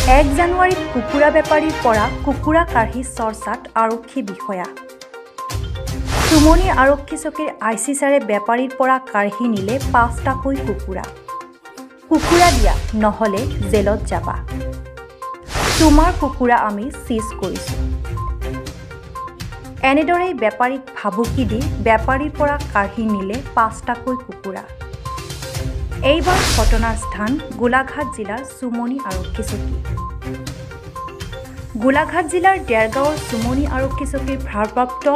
1 জানুৱাৰীত কুকুৰা বেপাৰীৰ পৰা কুকুৰা কাঢ়ি চৰ্চাত আৰক্ষী বিষয়া। চুমনি আৰক্ষী চকীৰ আইচি ছাৰে বেপাৰীৰ পৰা কাঢ়ি নিলে 5টাকৈ কুকুৰা। কুকুৰা দিয়া নহ'লে জেলত যাবা। তোমাৰ কুকুৰা আমি চিজ কৰিছোঁ। এনেদৰেই বেপাৰীক ভাবুকি দি বেপাৰীৰ পৰা কাঢ়ি নিলে 5টাকৈ কুকুৰা। এইবাৰ ঘটনাৰ স্থান গোলাঘাট জিলাৰ চুমনি আৰক্ষী চকী। গোলাঘাট জিলাৰ ডেৰগাঁৱৰ চুমনি আৰক্ষী চকীৰ ভাৰপ্ৰাপ্ত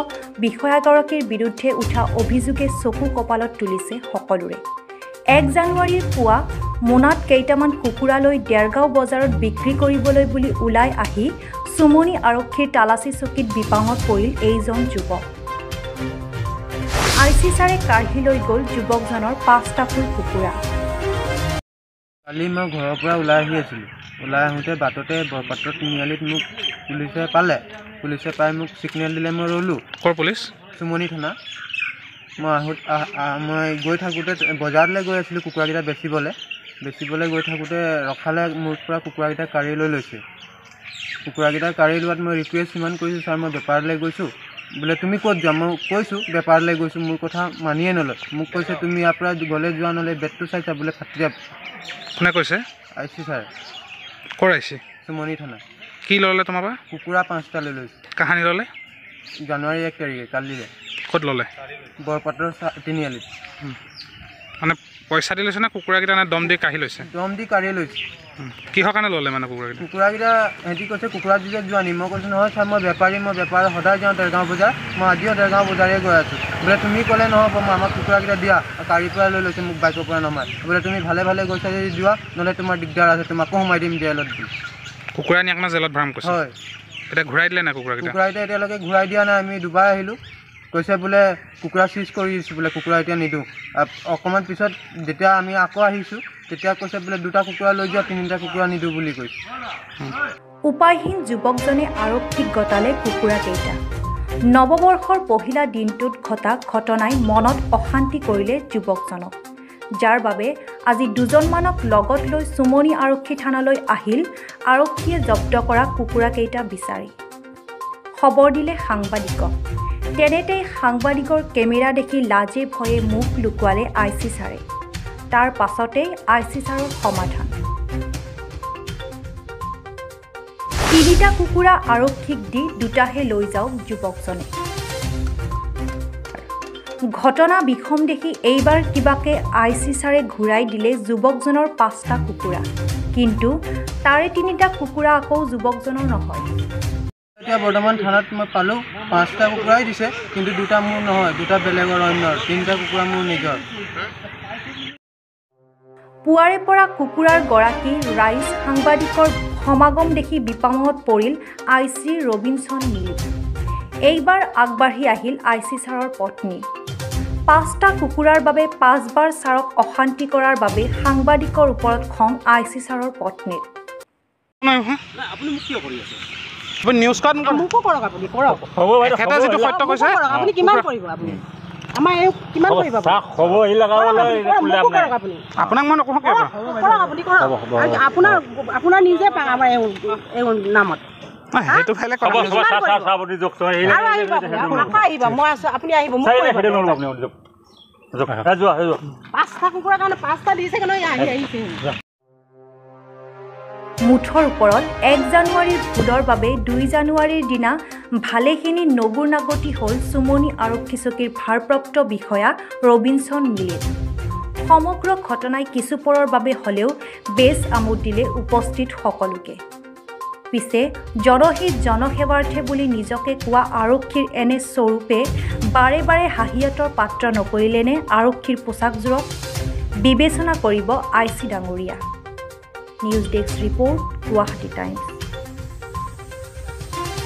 বিষয়াগৰাকীৰ বিৰুদ্ধে উঠা অভিযোগে চকু কপালত তুলিছে সকলোৰে। 1 জানুৱাৰীৰ পুৱা মোনাত কেইটামান কুকুৰা লৈ ডেৰগাঁও বজাৰত বিক্ৰী কৰিবলৈ বুলি ওলাই আহি চুমনি আৰক্ষীৰ তালাচী চকীত বিপাঙত পৰিল এইজন যুৱক। আইচি ছাৰে কাঢ়ি লৈ গ'ল যুৱকজনৰ 5টাকৈ কুকুৰা। কালি মই ঘৰৰ পৰা ওলাই আহি আছিলোঁ। ওলাই আহোঁতে বাটতে বৰপাত্ৰ তিনিআলিত মোক পুলিচে পালে। পুলিচে পাই মোক ছিগনেল দিলে, মই ৰ'লোঁ। ক'ৰ পুলিচ? চুমনি থানা। মই গৈ থাকোঁতে বজাৰলৈ গৈ আছিলোঁ কুকুৰাকেইটা বেচিবলৈ গৈ থাকোঁতে ৰখালে, মোৰ পৰা কুকুৰাকেইটা কাঢ়ি লৈ লৈছে। কুকুৰাকেইটা কাঢ়ি লোৱাত মই ৰিকুৱেষ্ট ইমান কৰিছোঁ, ছাৰ মই বেপাৰলৈ গৈছোঁ। বোলে তুমি ক'ত যোৱা? মই কৈছোঁ বেপাৰলৈ গৈছোঁ। মোৰ কথা মানিয়ে নলয়। মোক কৈছে তুমি ইয়াৰ পৰা গ'লে যোৱা, নহ'লে বেগটো চাইছা বোলে ফাটি যাব। কোনে কৈছে? আইচি ছাৰ। ক'ৰ আইচি? চুমনি থানা। কি ল'লে তোমাৰ পৰা? কুকুৰা 5টা লৈ লৈছে। কাহানি ল'লে? জানুৱাৰী 1 তাৰিখে, কালিলৈ। ক'ত ল'লে? বৰপাত্ৰ তিনিআলিত। মানে পইচা দি লৈছে নে কুকুৰাকেইটা নে দম দি কাঢ়ি লৈছে? দম দি কাঢ়ি লৈছে। কিহৰ কাৰণে ল'লে মানে কুকুৰাকেইটা? কুকুৰাকেইটা সিহঁতি কৈছে কুকুৰা দিলে যোৱা নি? মই কৈছোঁ নহয় ছাৰ, মই বেপাৰ সদায় যাওঁ দেৰগাঁও বজাৰ। মই আজিও দেৰগাঁও বজাৰে গৈ আছোঁ। বোলে তুমি ক'লে নহ'ব, মই আমাক কুকুৰাকেইটা দিয়া। কাঢ়িৰ পৰা লৈ লৈছে মোক বাইকৰ পৰা নমাই। বোলে তুমি ভালে গৈছা যদি যোৱা, নহ'লে তোমাৰ দিগদাৰ আছে, তোমাকো সোমাই দিম জেলত দি। কুকুৰা নি আপোনাক জেলত ভৰাম কৈছে? হয়। এতিয়া ঘূৰাই দিলে নাই কুকুৰাকেইটা? কুকুৰাকেইটা এতিয়ালৈকে ঘূৰাই দিয়া নাই। আমি দুবাৰ আহিলোঁ। কৈছে বোলে কুকুৰা চিজ কৰি দিছোঁ, বোলে কুকুৰা এতিয়া নিদিওঁ। অকণমান পিছত যেতিয়া আমি আকৌ আহিছোঁ, তেতিয়া কৈছে বোলে 2টা কুকুৰা লৈ যোৱা, 3টা কুকুৰা নিদিওঁ বুলি কৈছে। উপায়হীন যুৱকজনে আৰক্ষীক গতালে কুকুৰাকেইটা। নৱবৰ্ষৰ পহিলা দিনটোত ঘটা ঘটনাই মনত অশান্তি কৰিলে যুৱকজনক, যাৰ বাবে আজি দুজনমানক লগত লৈ চুমনি আৰক্ষী থানালৈ আহিল আৰক্ষীয়ে জব্দ কৰা কুকুৰাকেইটা বিচাৰি। খবৰ দিলে সাংবাদিকক। তেনেতেই সাংবাদিকৰ কেমেৰা দেখি লাজে ভয়ে মুখ লুকুৱালে আইচি ছাৰে। তাৰ পাছতেই আইচি ছাৰৰ সমাধান। 3টা কুকুৰা আৰক্ষীক দি 2টাহে লৈ যাওক যুৱকজনে। ঘটনা বিষম দেখি এইবাৰ কিবাকে আইচি ছাৰে ঘূৰাই দিলে যুৱকজনৰ 5টা কুকুৰা। কিন্তু তাৰে 3টা কুকুৰা আকৌ যুৱকজনৰ নহয়। এতিয়া বৰ্তমান থানাত মই পালোঁ 5টা কুকুৰাই দিছে, কিন্তু 2টা মোৰ নহয়, 2টা বেলেগৰ অন্যৰ, 3টা কুকুৰা মোৰ নিজৰ। পুৱাৰে পৰা কুকুৰাৰ গৰাকী ৰাইজ সাংবাদিকৰ সমাগম দেখি বিপাঙত পৰিল আইচি ৰবিনসন মিলি। এইবাৰ আগবাঢ়ি আহিল আইচি ছাৰৰ পত্নী। 5টা কুকুৰাৰ বাবে 5বাৰ ছাৰক অশান্তি কৰাৰ বাবে সাংবাদিকৰ ওপৰত খং আইচি ছাৰৰ পত্নীৰ। আপুনি মোক কিয় কৰি আছে? আপুনি নিউজ কাৰ্ড মোকো কৰক, আপুনি কৰক। হ'ব বাইদেউ, এটা যিটো সত্য কৈছে আপুনি কিমান কৰিব? আপুনি আমাৰ এই কিমান কৰিব? হ'ব এই লগাবলৈ আপুনি আপোনাক মই নকওঁ কিয়? কৰক আপুনি, কৰক। আপোনাৰ নিজে পাক আমাৰ এই নামত। সেইটো ফাইলে কৰা আহিব, মই আছোঁ, আপুনি আহিব। 5টা কুকুৰাৰ কাৰণে 5টা দিছে, কিন্তু আহিছে। মুঠৰ ওপৰত 1 জানুৱাৰীৰ ভুলৰ বাবে 2 জানুৱাৰীৰ দিনা ভালেখিনি নগুৰ নাগতি হ'ল চুমনি আৰক্ষী চকীৰ ভাৰপ্ৰাপ্ত বিষয়া ৰবিনসন মিলিৰ। সমগ্ৰ ঘটনাই কিছুপৰৰ বাবে হ'লেও বেছ আমোদ দিলে উপস্থিত সকলোকে। পিছে জনহিত জনসেৱাৰ্থে বুলি নিজকে কোৱা আৰক্ষীৰ এনে স্বৰূপে বাৰে বাৰে হাঁহিয়াতৰ পাত্ৰ নকৰিলেনে আৰক্ষীৰ পোচাকযোৰক? বিবেচনা কৰিব আইচি ডাঙৰীয়া। News desk report, Guwahati times.